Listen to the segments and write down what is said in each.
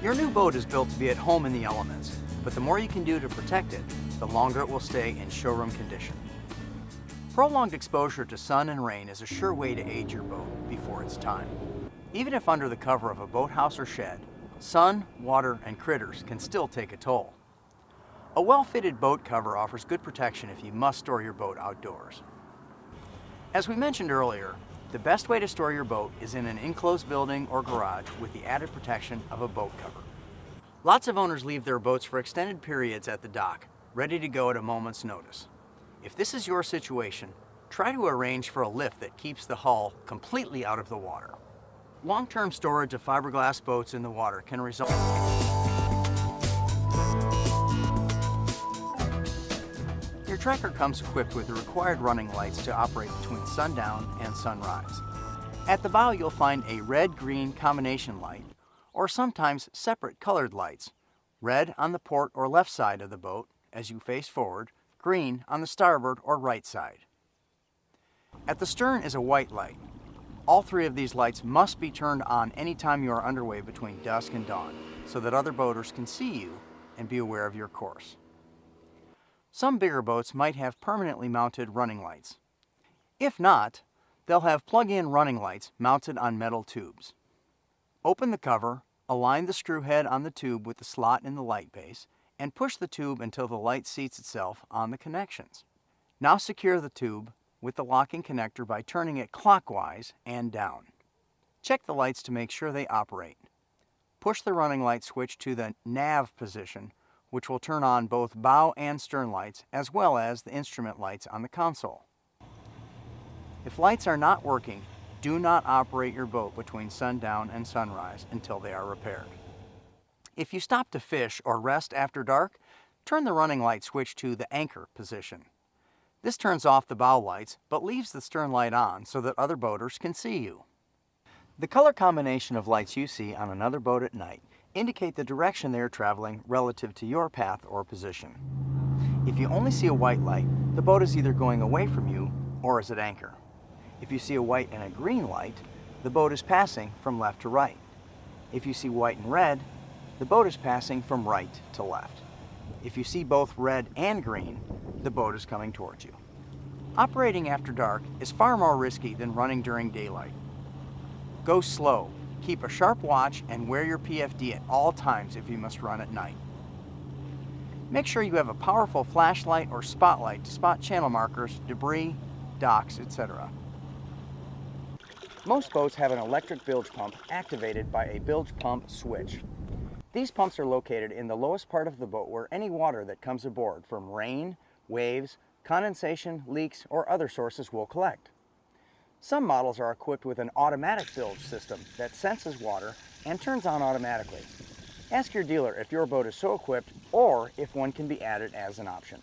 Your new boat is built to be at home in the elements, but the more you can do to protect it, the longer it will stay in showroom condition. Prolonged exposure to sun and rain is a sure way to age your boat before it's time. Even if under the cover of a boathouse or shed, sun, water, and critters can still take a toll. A well-fitted boat cover offers good protection if you must store your boat outdoors. As we mentioned earlier, the best way to store your boat is in an enclosed building or garage with the added protection of a boat cover. Lots of owners leave their boats for extended periods at the dock, ready to go at a moment's notice. If this is your situation, try to arrange for a lift that keeps the hull completely out of the water. Long-term storage of fiberglass boats in the water can result. Your tracker comes equipped with the required running lights to operate between sundown and sunrise. At the bow you'll find a red-green combination light, or sometimes separate colored lights. Red on the port or left side of the boat as you face forward, green on the starboard or right side. At the stern is a white light. All three of these lights must be turned on anytime you are underway between dusk and dawn, so that other boaters can see you and be aware of your course. Some bigger boats might have permanently mounted running lights. If not, they'll have plug-in running lights mounted on metal tubes. Open the cover, align the screw head on the tube with the slot in the light base, and push the tube until the light seats itself on the connections. Now secure the tube with the locking connector by turning it clockwise and down. Check the lights to make sure they operate. Push the running light switch to the nav position, which will turn on both bow and stern lights, as well as the instrument lights on the console. If lights are not working, do not operate your boat between sundown and sunrise until they are repaired. If you stop to fish or rest after dark, turn the running light switch to the anchor position. This turns off the bow lights, but leaves the stern light on so that other boaters can see you. The color combination of lights you see on another boat at night indicate the direction they are traveling relative to your path or position. If you only see a white light, the boat is either going away from you or is at anchor. If you see a white and a green light, the boat is passing from left to right. If you see white and red, the boat is passing from right to left. If you see both red and green, the boat is coming towards you. Operating after dark is far more risky than running during daylight. Go slow. Keep a sharp watch and wear your PFD at all times if you must run at night. Make sure you have a powerful flashlight or spotlight to spot channel markers, debris, docks, etc. Most boats have an electric bilge pump activated by a bilge pump switch. These pumps are located in the lowest part of the boat where any water that comes aboard from rain, waves, condensation, leaks, or other sources will collect. Some models are equipped with an automatic bilge system that senses water and turns on automatically. Ask your dealer if your boat is so equipped or if one can be added as an option.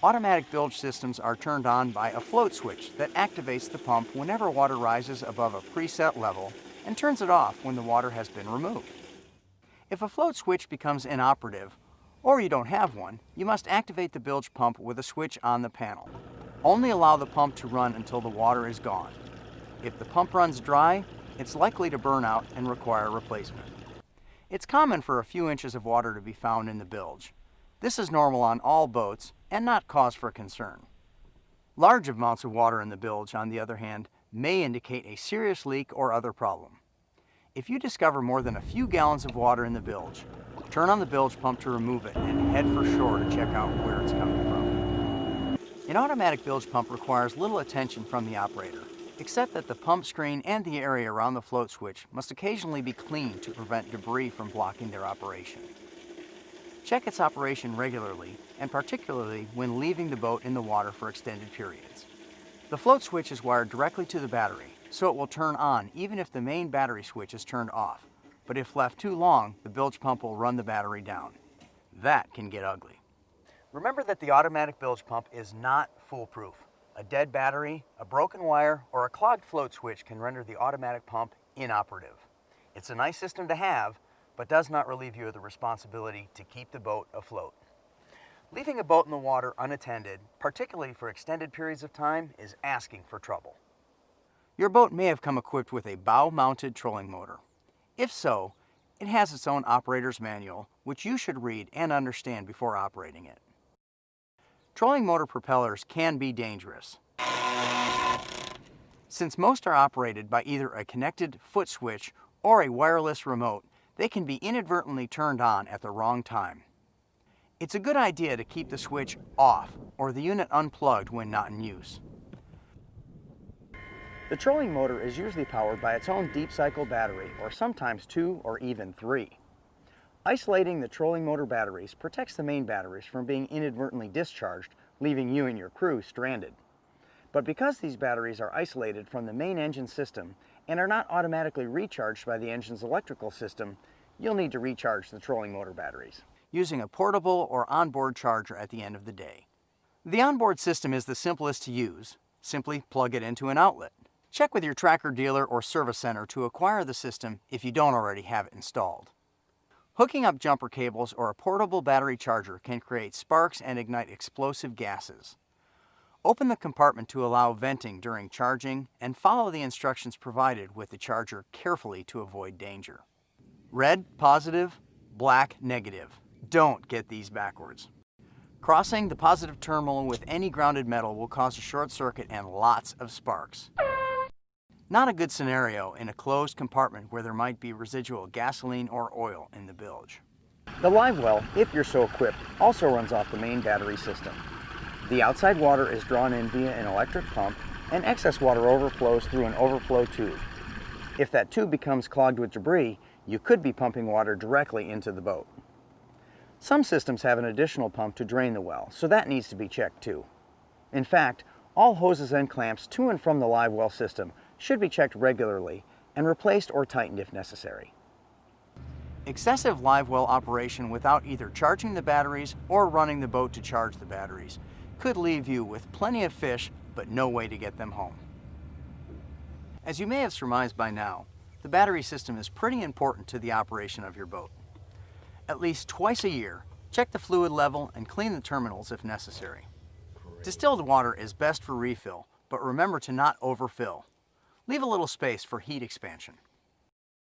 Automatic bilge systems are turned on by a float switch that activates the pump whenever water rises above a preset level and turns it off when the water has been removed. If a float switch becomes inoperative, or you don't have one, you must activate the bilge pump with a switch on the panel. Only allow the pump to run until the water is gone. If the pump runs dry, it's likely to burn out and require replacement. It's common for a few inches of water to be found in the bilge. This is normal on all boats and not cause for concern. Large amounts of water in the bilge, on the other hand, may indicate a serious leak or other problem. If you discover more than a few gallons of water in the bilge, turn on the bilge pump to remove it and head for shore to check out where it's coming from. An automatic bilge pump requires little attention from the operator, except that the pump screen and the area around the float switch must occasionally be cleaned to prevent debris from blocking their operation. Check its operation regularly, and particularly when leaving the boat in the water for extended periods. The float switch is wired directly to the battery, so it will turn on even if the main battery switch is turned off, but if left too long, the bilge pump will run the battery down. That can get ugly. Remember that the automatic bilge pump is not foolproof. A dead battery, a broken wire, or a clogged float switch can render the automatic pump inoperative. It's a nice system to have, but does not relieve you of the responsibility to keep the boat afloat. Leaving a boat in the water unattended, particularly for extended periods of time, is asking for trouble. Your boat may have come equipped with a bow-mounted trolling motor. If so, It has its own operator's manual, which you should read and understand before operating it. Trolling motor propellers can be dangerous. Since most are operated by either a connected foot switch or a wireless remote, they can be inadvertently turned on at the wrong time. It's a good idea to keep the switch off or the unit unplugged when not in use. The trolling motor is usually powered by its own deep cycle battery, or sometimes 2 or even 3. Isolating the trolling motor batteries protects the main batteries from being inadvertently discharged, leaving you and your crew stranded. But because these batteries are isolated from the main engine system and are not automatically recharged by the engine's electrical system, you'll need to recharge the trolling motor batteries using a portable or onboard charger at the end of the day. The onboard system is the simplest to use. Simply plug it into an outlet. Check with your tracker dealer or service center to acquire the system if you don't already have it installed. Hooking up jumper cables or a portable battery charger can create sparks and ignite explosive gases. Open the compartment to allow venting during charging and follow the instructions provided with the charger carefully to avoid danger. Red, positive, black, negative. Don't get these backwards. Crossing the positive terminal with any grounded metal will cause a short circuit and lots of sparks. Not a good scenario in a closed compartment where there might be residual gasoline or oil in the bilge. The live well, if you're so equipped, also runs off the main battery system. The outside water is drawn in via an electric pump, and excess water overflows through an overflow tube. If that tube becomes clogged with debris, you could be pumping water directly into the boat. Some systems have an additional pump to drain the well, so that needs to be checked too. In fact, all hoses and clamps to and from the live well system should be checked regularly and replaced or tightened if necessary. Excessive live well operation without either charging the batteries or running the boat to charge the batteries could leave you with plenty of fish but no way to get them home. As you may have surmised by now, the battery system is pretty important to the operation of your boat. At least twice a year, check the fluid level and clean the terminals if necessary. Distilled water is best for refill, but remember to not overfill. Leave a little space for heat expansion.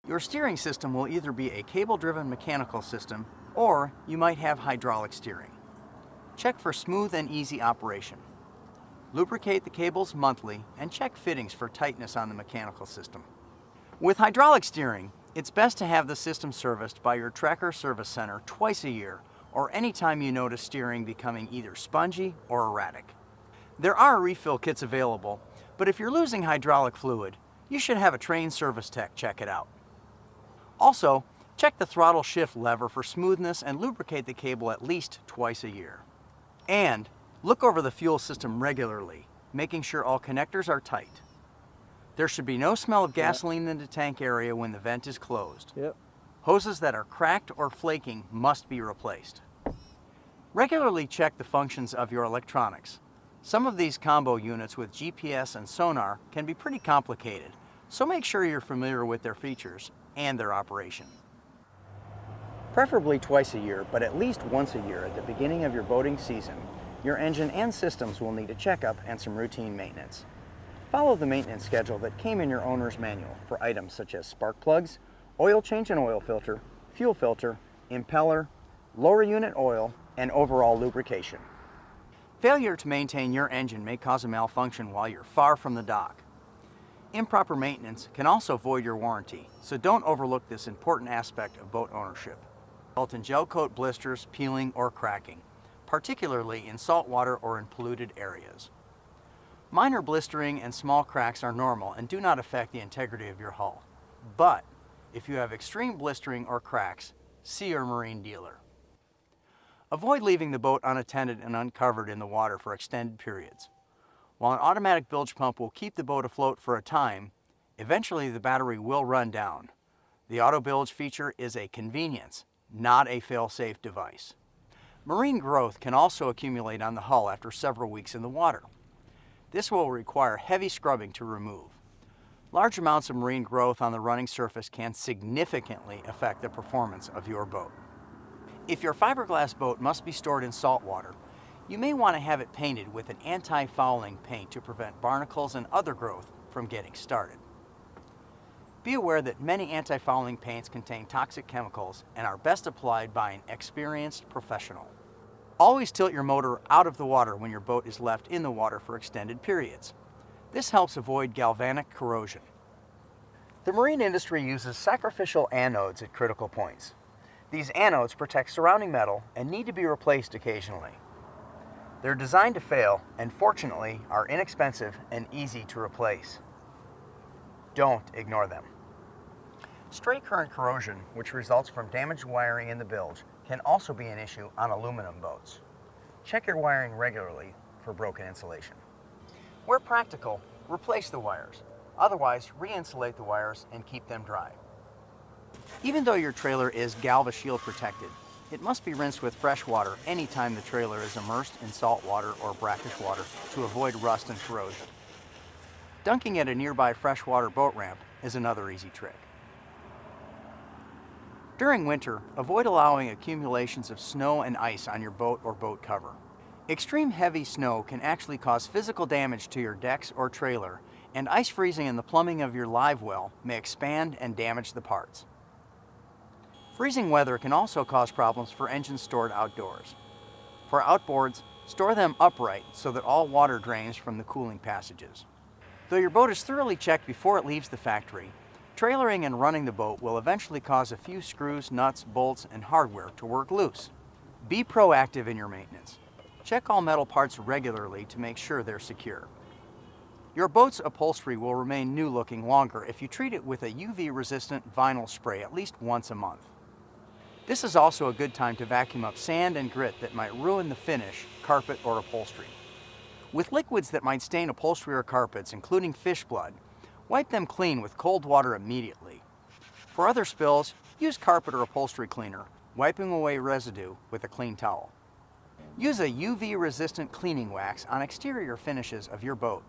Your steering system will either be a cable-driven mechanical system, or you might have hydraulic steering. Check for smooth and easy operation. Lubricate the cables monthly and check fittings for tightness on the mechanical system. With hydraulic steering, it's best to have the system serviced by your tracker service center twice a year, or anytime you notice steering becoming either spongy or erratic. There are refill kits available, but if you're losing hydraulic fluid, you should have a trained service tech check it out. Also, check the throttle shift lever for smoothness and lubricate the cable at least twice a year. And look over the fuel system regularly, making sure all connectors are tight. There should be no smell of gasoline in the tank area when the vent is closed. Hoses that are cracked or flaking must be replaced. Regularly check the functions of your electronics. Some of these combo units with GPS and sonar can be pretty complicated, so make sure you're familiar with their features and their operation. Preferably twice a year, but at least once a year at the beginning of your boating season, your engine and systems will need a checkup and some routine maintenance. Follow the maintenance schedule that came in your owner's manual for items such as spark plugs, oil change and oil filter, fuel filter, impeller, lower unit oil, and overall lubrication. Failure to maintain your engine may cause a malfunction while you're far from the dock. Improper maintenance can also void your warranty, so don't overlook this important aspect of boat ownership. Result in gel coat blisters, peeling, or cracking, particularly in salt water or in polluted areas. Minor blistering and small cracks are normal and do not affect the integrity of your hull. But if you have extreme blistering or cracks, see your marine dealer. Avoid leaving the boat unattended and uncovered in the water for extended periods. While an automatic bilge pump will keep the boat afloat for a time, eventually the battery will run down. The auto bilge feature is a convenience, not a fail-safe device. Marine growth can also accumulate on the hull after several weeks in the water. This will require heavy scrubbing to remove. Large amounts of marine growth on the running surface can significantly affect the performance of your boat. If your fiberglass boat must be stored in salt water, you may want to have it painted with an anti-fouling paint to prevent barnacles and other growth from getting started. Be aware that many anti-fouling paints contain toxic chemicals and are best applied by an experienced professional. Always tilt your motor out of the water when your boat is left in the water for extended periods. This helps avoid galvanic corrosion. The marine industry uses sacrificial anodes at critical points. These anodes protect surrounding metal and need to be replaced occasionally. They're designed to fail and fortunately are inexpensive and easy to replace. Don't ignore them. Stray current corrosion, which results from damaged wiring in the bilge, can also be an issue on aluminum boats. Check your wiring regularly for broken insulation. Where practical, replace the wires. Otherwise, re-insulate the wires and keep them dry. Even though your trailer is GalvaShield protected, it must be rinsed with fresh water anytime the trailer is immersed in salt water or brackish water to avoid rust and corrosion. Dunking at a nearby freshwater boat ramp is another easy trick. During winter, avoid allowing accumulations of snow and ice on your boat or boat cover. Extreme heavy snow can actually cause physical damage to your decks or trailer, and ice freezing in the plumbing of your live well may expand and damage the parts. Freezing weather can also cause problems for engines stored outdoors. For outboards, store them upright so that all water drains from the cooling passages. Though your boat is thoroughly checked before it leaves the factory, trailering and running the boat will eventually cause a few screws, nuts, bolts, and hardware to work loose. Be proactive in your maintenance. Check all metal parts regularly to make sure they're secure. Your boat's upholstery will remain new looking longer if you treat it with a UV-resistant vinyl spray at least once a month. This is also a good time to vacuum up sand and grit that might ruin the finish, carpet, or upholstery. With liquids that might stain upholstery or carpets, including fish blood, wipe them clean with cold water immediately. For other spills, use carpet or upholstery cleaner, wiping away residue with a clean towel. Use a UV-resistant cleaning wax on exterior finishes of your boat.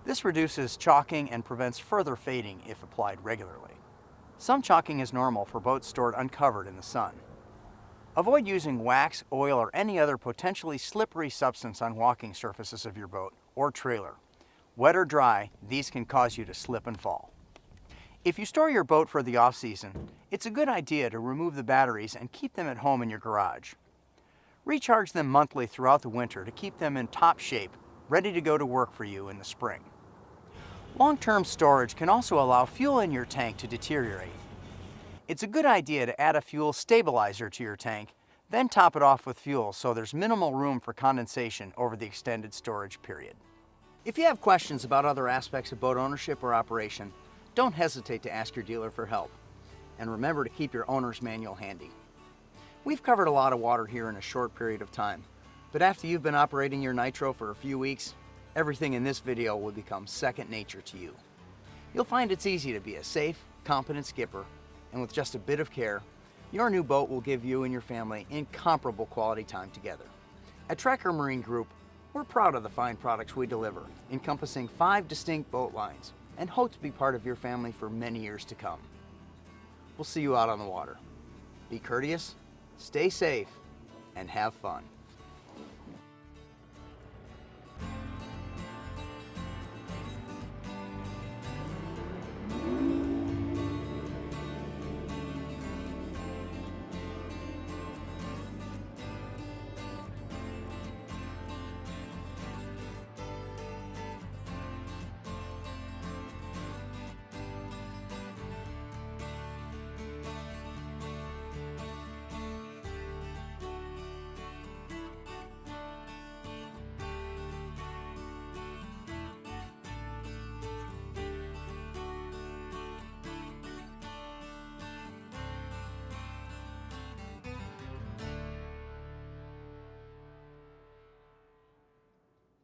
This reduces chalking and prevents further fading if applied regularly. Some chalking is normal for boats stored uncovered in the sun. Avoid using wax, oil, or any other potentially slippery substance on walking surfaces of your boat or trailer. Wet or dry, these can cause you to slip and fall. If you store your boat for the off-season, it's a good idea to remove the batteries and keep them at home in your garage. Recharge them monthly throughout the winter to keep them in top shape, ready to go to work for you in the spring. Long-term storage can also allow fuel in your tank to deteriorate. It's a good idea to add a fuel stabilizer to your tank, then top it off with fuel so there's minimal room for condensation over the extended storage period. If you have questions about other aspects of boat ownership or operation, don't hesitate to ask your dealer for help. And remember to keep your owner's manual handy. We've covered a lot of water here in a short period of time, but after you've been operating your nitro for a few weeks, everything in this video will become second nature to you. You'll find it's easy to be a safe, competent skipper, and with just a bit of care, your new boat will give you and your family incomparable quality time together. At Trekker Marine Group, we're proud of the fine products we deliver, encompassing 5 distinct boat lines, and hope to be part of your family for many years to come. We'll see you out on the water. Be courteous, stay safe, and have fun.